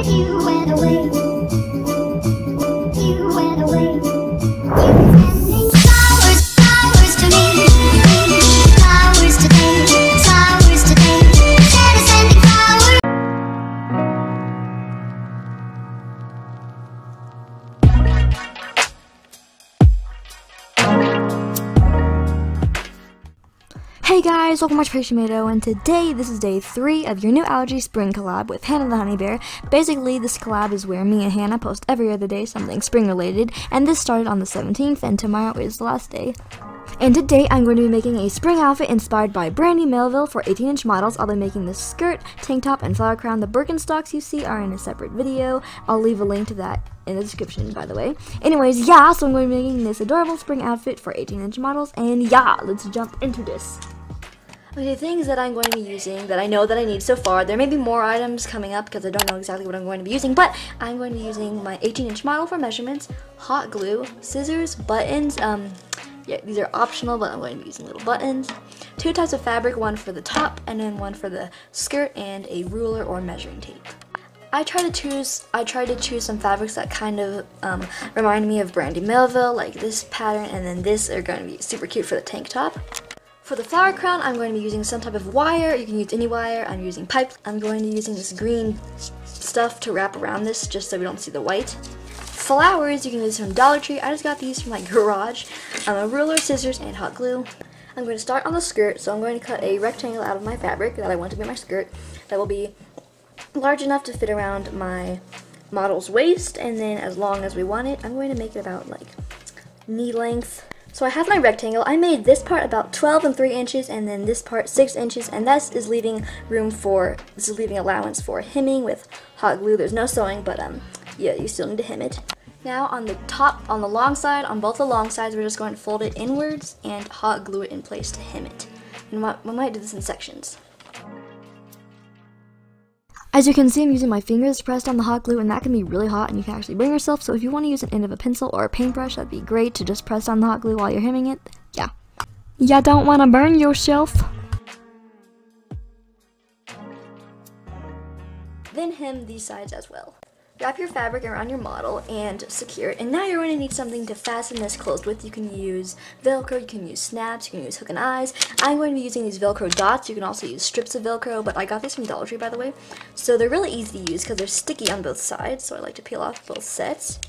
You went away. You went away. You were sending flowers, flowers to me. Flowers today, flowers today. Instead of sending flowers. Hey guys, welcome back to Tomato, and today this is day 3 of your new allergy spring collab with HannahTheHoneyBear. Basically, this collab is where me and Hannah post every other day something spring related, and this started on the 17th, and tomorrow is the last day. And today I'm going to be making a spring outfit inspired by Brandy Melville for 18-inch models. I'll be making this skirt, tank top, and flower crown. The Birkenstocks you see are in a separate video. I'll leave a link to that in the description, by the way. Anyways, yeah, so I'm going to be making this adorable spring outfit for 18-inch models, and yeah, let's jump into this. Okay, things that I'm going to be using that I know that I need so far. There may be more items coming up because I don't know exactly what I'm going to be using, but I'm going to be using my 18-inch model for measurements, hot glue, scissors, buttons. Yeah, these are optional, but I'm going to be using little buttons. 2 types of fabric, one for the top and then one for the skirt, and a ruler or measuring tape. I tried to choose some fabrics that kind of remind me of Brandy Melville, like this pattern, and then this are going to be super cute for the tank top. For the flower crown, I'm going to be using some type of wire. You can use any wire. I'm using pipe. I'm going to be using this green stuff to wrap around this just so we don't see the white. Flowers, you can use from Dollar Tree. I just got these from my garage. A ruler, scissors, and hot glue. I'm going to start on the skirt, so I'm going to cut a rectangle out of my fabric that I want to be my skirt. That will be large enough to fit around my model's waist, and then as long as we want it, I'm going to make it about like knee length. So I have my rectangle. I made this part about 12 and 3 inches, and then this part 6 inches, and this is leaving allowance for hemming with hot glue. There's no sewing, but yeah, you still need to hem it. Now on the top, on the long side, on both the long sides, we're just going to fold it inwards and hot glue it in place to hem it. And we might do this in sections. As you can see, I'm using my fingers pressed on the hot glue, and that can be really hot and you can actually burn yourself. So if you want to use an end of a pencil or a paintbrush, that'd be great to just press on the hot glue while you're hemming it. Yeah. You don't want to burn yourself. Then hem these sides as well. Wrap your fabric around your model and secure it. And now you're going to need something to fasten this closed with. You can use Velcro, you can use snaps, you can use hook and eyes. I'm going to be using these Velcro dots. You can also use strips of Velcro, but I got these from Dollar Tree, by the way. So they're really easy to use because they're sticky on both sides, so I like to peel off both sets.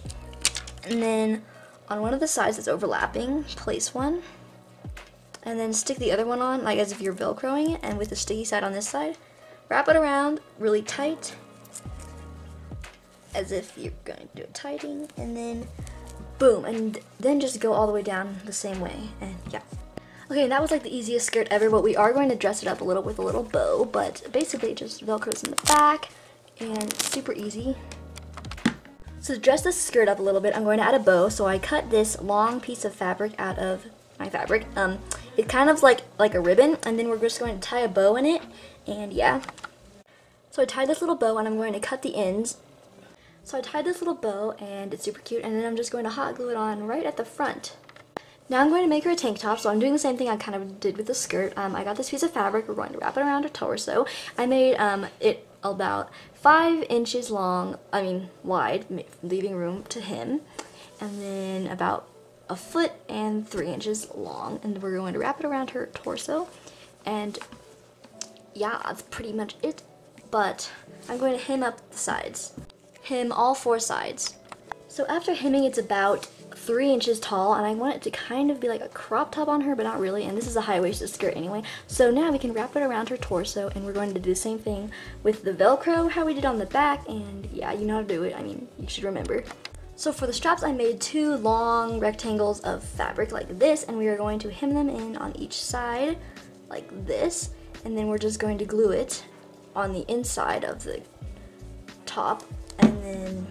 And then on one of the sides that's overlapping, place one. And then stick the other one on, like as if you're Velcroing it, and with the sticky side on this side. Wrap it around really tight, as if you're going to do a tighting, and then boom, and then just go all the way down the same way, and yeah. Okay, that was like the easiest skirt ever, but we are going to dress it up a little with a little bow, but basically it just Velcros in the back, and it's super easy. So to dress this skirt up a little bit, I'm going to add a bow, so I cut this long piece of fabric out of my fabric. It's kind of like a ribbon, and then we're just going to tie a bow in it, and yeah. So I tied this little bow, and I'm going to cut the ends. So I tied this little bow, and it's super cute, and then I'm just going to hot glue it on right at the front. Now I'm going to make her a tank top, so I'm doing the same thing I kind of did with the skirt. I got this piece of fabric. We're going to wrap it around her torso. I made it about 5 inches wide, leaving room to hem, and then about a foot and 3 inches long, and we're going to wrap it around her torso, and yeah, that's pretty much it, but I'm going to hem up the sides. Hem all 4 sides. So after hemming, it's about 3 inches tall, and I want it to kind of be like a crop top on her, but not really, and this is a high-waisted skirt anyway. So now we can wrap it around her torso, and we're going to do the same thing with the Velcro, how we did on the back, and yeah, you know how to do it. I mean, you should remember. So for the straps, I made 2 long rectangles of fabric like this, and we are going to hem them in on each side like this, and then we're just going to glue it on the inside of the top, and then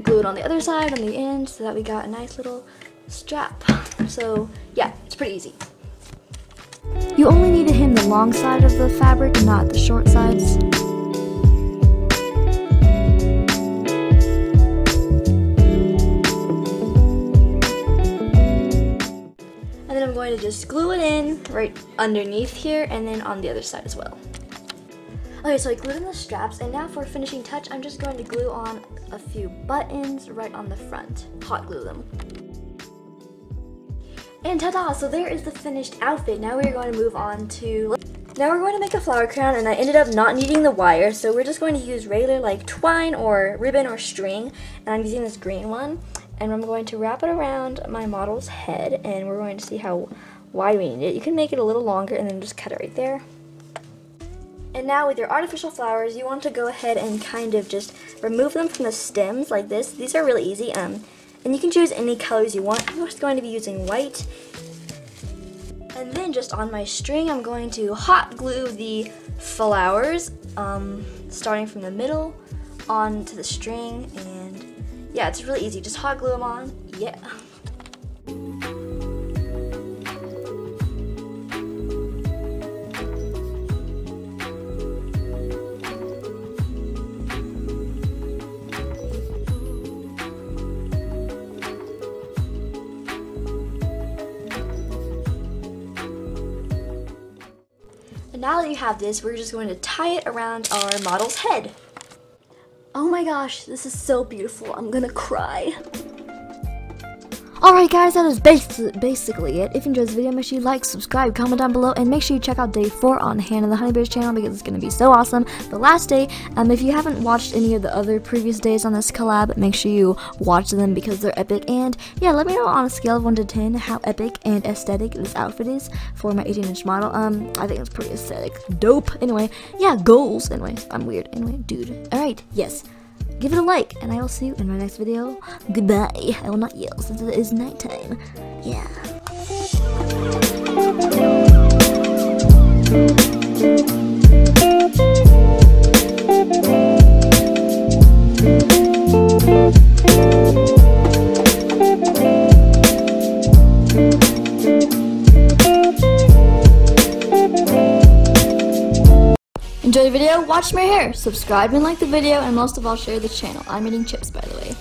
glue it on the other side on the end so that we got a nice little strap. So yeah, it's pretty easy. You only need to hem the long side of the fabric, not the short sides. And then I'm going to just glue it in right underneath here, and then on the other side as well. Okay, so I glued in the straps, and now for finishing touch, I'm just going to glue on a few buttons right on the front. Hot glue them. And ta-da! So there is the finished outfit. Now we're going to move on to... Now we're going to make a flower crown, and I ended up not needing the wire, so we're just going to use regular like twine or ribbon or string, and I'm using this green one, and I'm going to wrap it around my model's head, and we're going to see how wide we need it. You can make it a little longer and then just cut it right there. And now with your artificial flowers, you want to go ahead and kind of just remove them from the stems like this. These are really easy, and you can choose any colors you want. I'm just going to be using white. And then just on my string, I'm going to hot glue the flowers, starting from the middle onto the string, and yeah, it's really easy. Just hot glue them on. Yeah. Now that you have this, we're just going to tie it around our model's head. Oh my gosh, this is so beautiful. I'm gonna cry. Alright guys, that is basically it. If you enjoyed this video, make sure you like, subscribe, comment down below, and make sure you check out day 4 on HannahTheHoneyBear's channel because it's going to be so awesome. The last day, if you haven't watched any of the other previous days on this collab, make sure you watch them because they're epic. And yeah, let me know on a scale of 1 to 10 how epic and aesthetic this outfit is for my 18-inch model. I think it's pretty aesthetic. Dope. Anyway, yeah, goals. Anyway, I'm weird. Anyway, dude. Alright, yes. Give it a like, and I will see you in my next video. Goodbye. I will not yell since it is nighttime. Yeah. Enjoy the video, watch my hair, subscribe and like the video, and most of all share the channel. I'm eating chips, by the way.